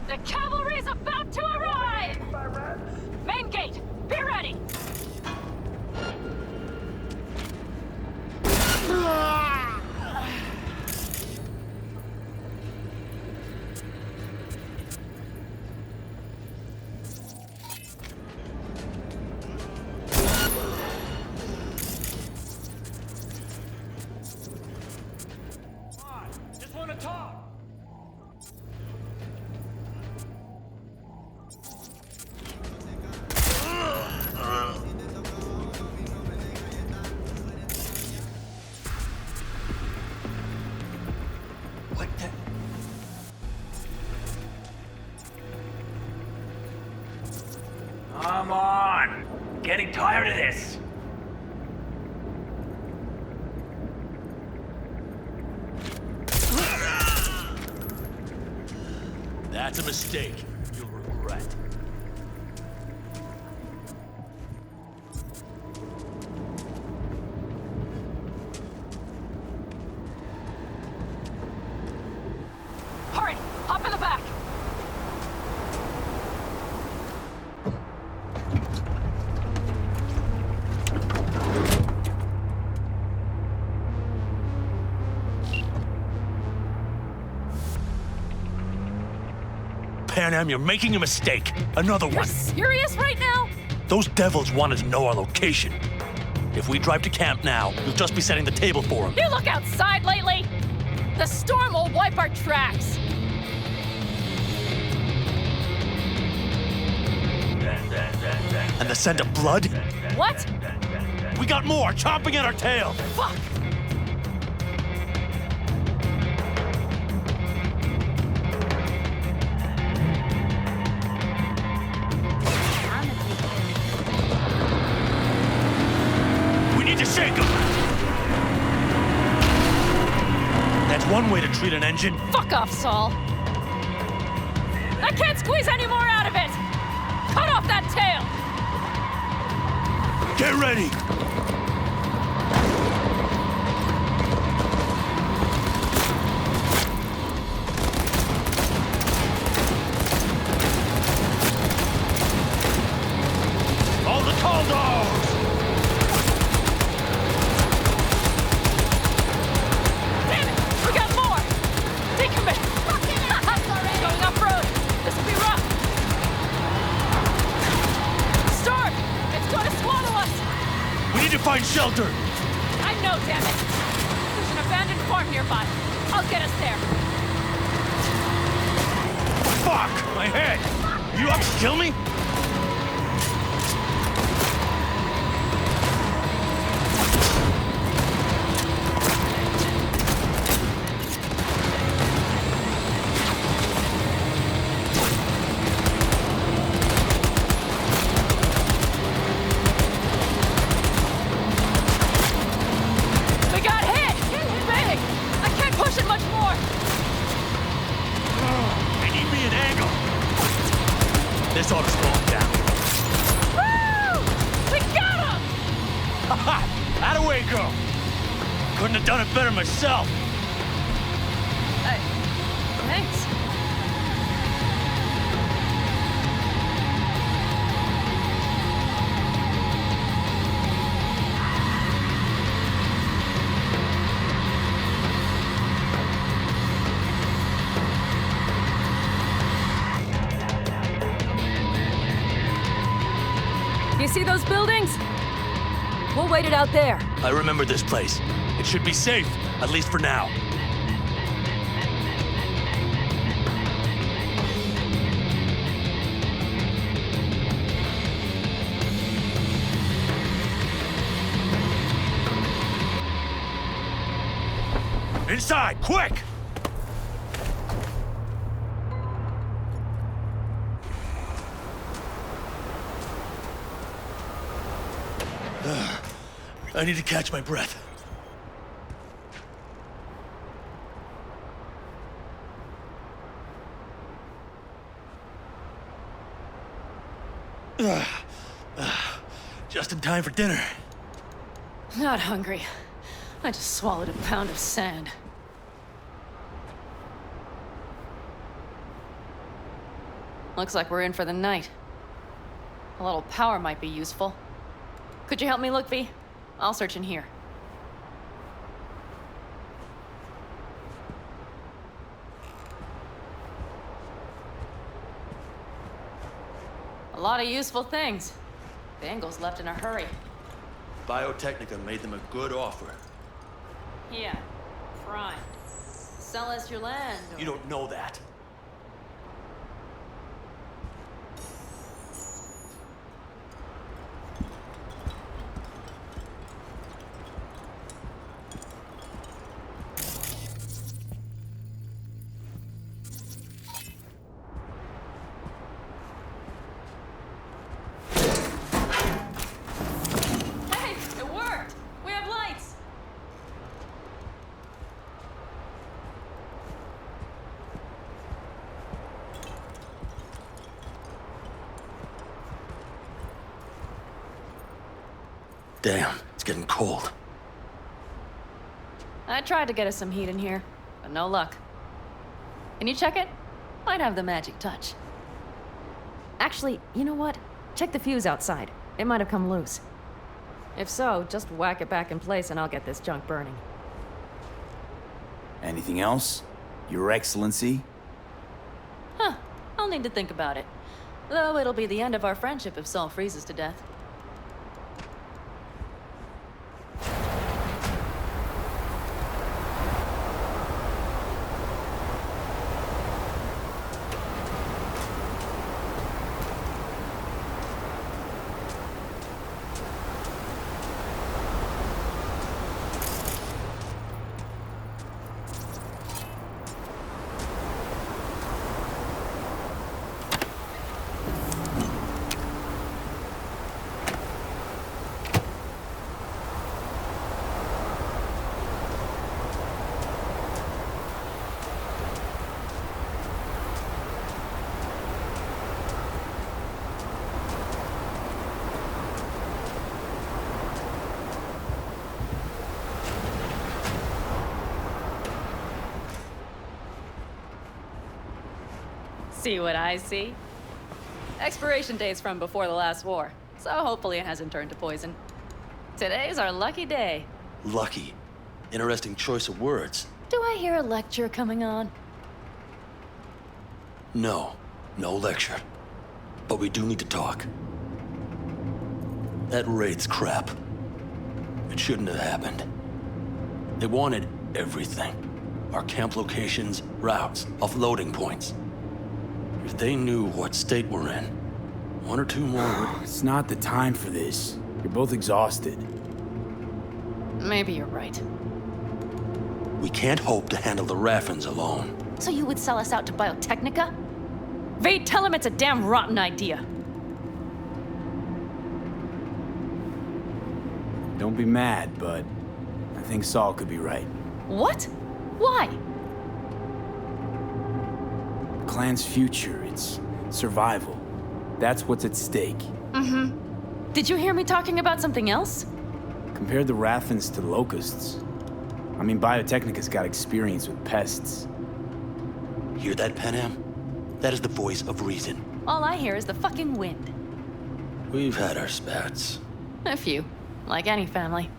The cavalry's about to arrive! Main gate, be ready! Just want to talk. What the? Come on! Getting tired of this. That's a mistake. You'll regret. Hurry! Panam, you're making a mistake. Another You're one. serious right now? Those devils wanted to know our location. If we drive to camp now, you'll just be setting the table for them. You look outside lately? The storm will wipe our tracks. And the scent of blood? What? We got more chomping at our tail. Fuck! We need to shake them. That's one way to treat an engine. Fuck off, Saul. I can't squeeze any more out of it. Cut off that tail. Get ready. All the call dogs. Damn it! We got more! Decommit! Going off-road! This'll be rough! Storm! It's going to swallow us! We need to find shelter. I know, damn it! There's an abandoned farm nearby. I'll get us there. Fuck! My head! You up to kill me? We got hit! Big! I can't push it much more! They need me an angle. This ought to slow him down. Woo! We got him! Ha! How'd away go? Couldn't have done it better myself. Thanks. You see those buildings? We'll wait it out there. I remember this place. It should be safe, at least for now. Inside, quick! I need to catch my breath. Just in time for dinner. Not hungry. I just swallowed a pound of sand. Looks like we're in for the night. A little power might be useful. Could you help me look, V? I'll search in here. A lot of useful things. Bangles left in a hurry. Biotechnica made them a good offer. Yeah, prime. Sell us your land. You don't know that. Hey, it worked! We have lights! Damn, it's getting cold. I tried to get us some heat in here, but no luck. Can you check it? Might have the magic touch. Actually, you know what? Check the fuse outside. It might have come loose. If so, just whack it back in place and I'll get this junk burning. Anything else? Your Excellency? Huh. I'll need to think about it. Though it'll be the end of our friendship if Saul freezes to death. See what I see? Expiration date's from before the last war, so hopefully it hasn't turned to poison. Today's our lucky day. Lucky. Interesting choice of words. Do I hear a lecture coming on? No. No lecture. But we do need to talk. That raid's crap. It shouldn't have happened. They wanted everything. Our camp locations, routes, offloading points. If they knew what state we're in, one or two more would... It's not the time for this. You're both exhausted. Maybe you're right. We can't hope to handle the Raffins alone. So you would sell us out to Biotechnica? Vade, tell him it's a damn rotten idea. Don't be mad, but I think Saul could be right. What? Why? Clan's future, its survival. That's what's at stake. Mm-hmm. Did you hear me talking about something else? Compared the Raffins to locusts. I mean, Biotechnica's got experience with pests. Hear that, Panam? That is the voice of reason. All I hear is the fucking wind. We've had our spats. A few. Like any family.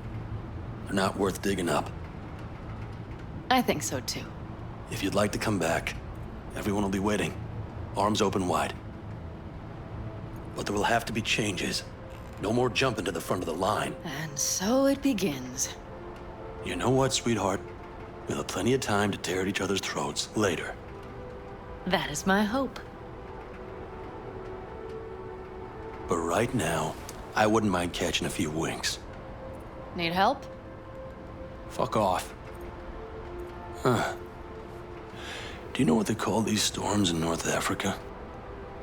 They're not worth digging up. I think so, too. If you'd like to come back, everyone will be waiting. Arms open wide. But there will have to be changes. No more jumping to the front of the line. And so it begins. You know what, sweetheart? We'll have plenty of time to tear at each other's throats later. That is my hope. But right now, I wouldn't mind catching a few winks. Need help? Fuck off. Huh. Do you know what they call these storms in North Africa?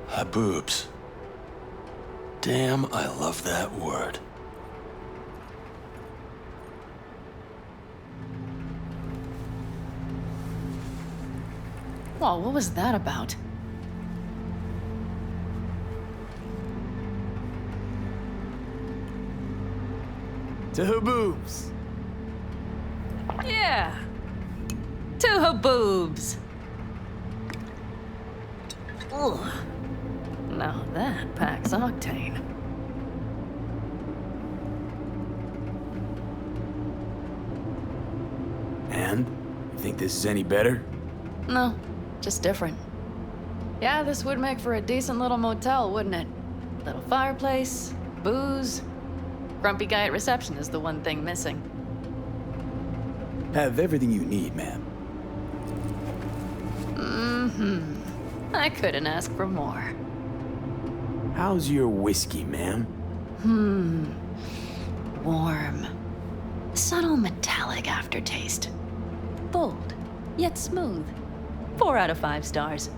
Haboobs. Damn, I love that word. Well, what was that about? To haboobs. Yeah. To haboobs. Ugh. Now that packs octane. And? You think this is any better? No, just different. Yeah, this would make for a decent little motel, wouldn't it? Little fireplace, booze. Grumpy guy at reception is the one thing missing. Have everything you need, ma'am. Mm-hmm. I couldn't ask for more. How's your whiskey, ma'am? Warm. Subtle metallic aftertaste. Bold, yet smooth. 4 out of 5 stars.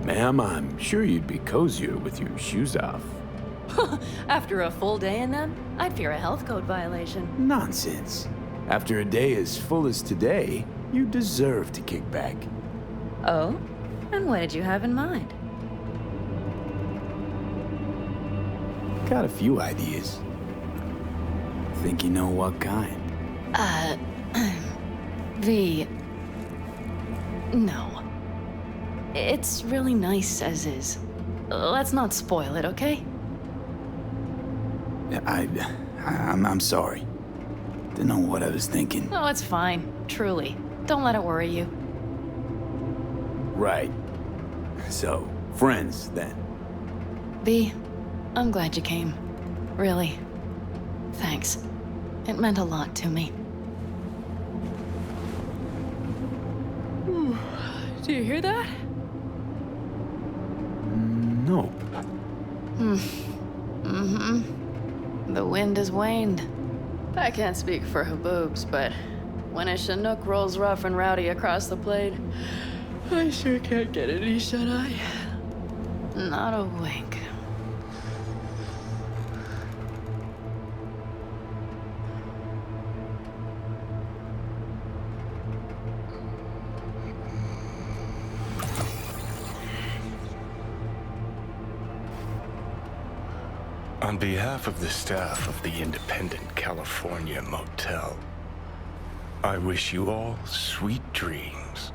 Ma'am, I'm sure you'd be cozier with your shoes off. After a full day in them, I'd fear a health code violation. Nonsense. After a day as full as today, you deserve to kick back. Oh? And what did you have in mind? Got a few ideas. Think you know what kind? No. It's really nice as is. Let's not spoil it, okay? I'm sorry. Didn't know what I was thinking. Oh, it's fine. Truly. Don't let it worry you. Right. So, friends, then? V, I'm glad you came. Really. Thanks. It meant a lot to me. Do you hear that? No. The wind has waned. I can't speak for Haboobs, but when a Chinook rolls rough and rowdy across the plain, I sure can't get any shut-eye. Not a wink. On behalf of the staff of the Independent California Motel, I wish you all sweet dreams.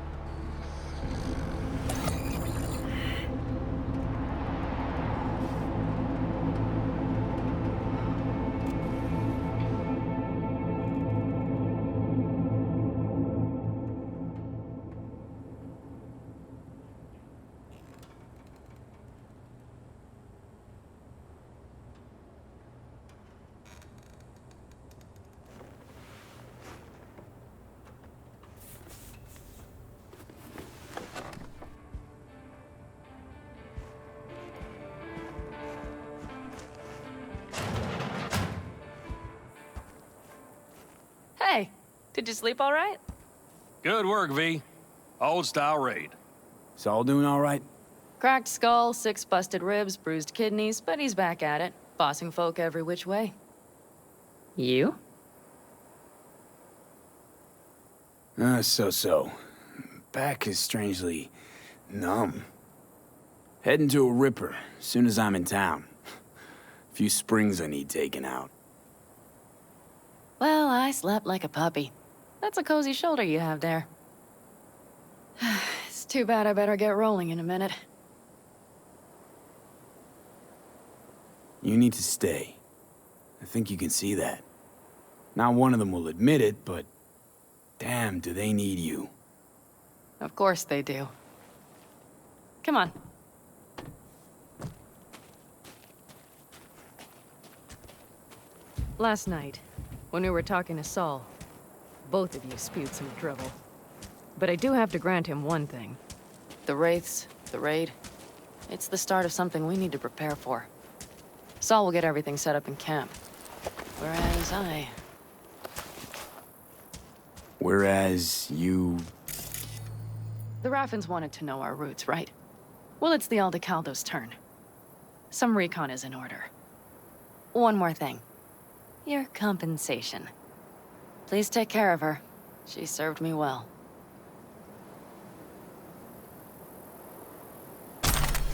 Hey, did you sleep all right? Good work, V. Old-style raid. Saul doing all right? Cracked skull, 6 busted ribs, bruised kidneys, but he's back at it, bossing folk every which way. You? So. Back is strangely numb. Heading to a ripper, soon as I'm in town. A few springs I need taken out. Well, I slept like a puppy. That's a cozy shoulder you have there. It's too bad I better get rolling in a minute. You need to stay. I think you can see that. Not one of them will admit it, but damn, do they need you. Of course they do. Come on. Last night, when we were talking to Saul, both of you spewed some drivel. But I do have to grant him one thing. The Wraiths, the raid. It's the start of something we need to prepare for. Saul will get everything set up in camp. Whereas you... The Raffins wanted to know our routes, right? Well, it's the Aldecaldo's turn. Some recon is in order. One more thing. Your compensation. Please take care of her. She served me well.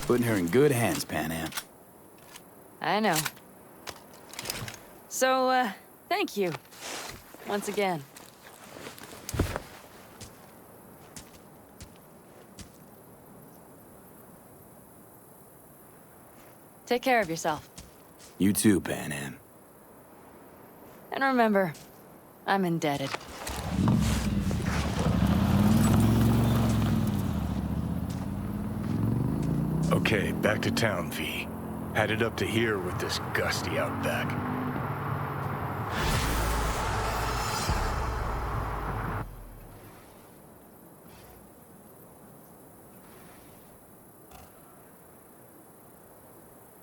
Putting her in good hands, Panam. I know. So, thank you. Once again. Take care of yourself. You too, Panam. And remember, I'm indebted. Okay, back to town, V. Headed up to here with this gusty outback.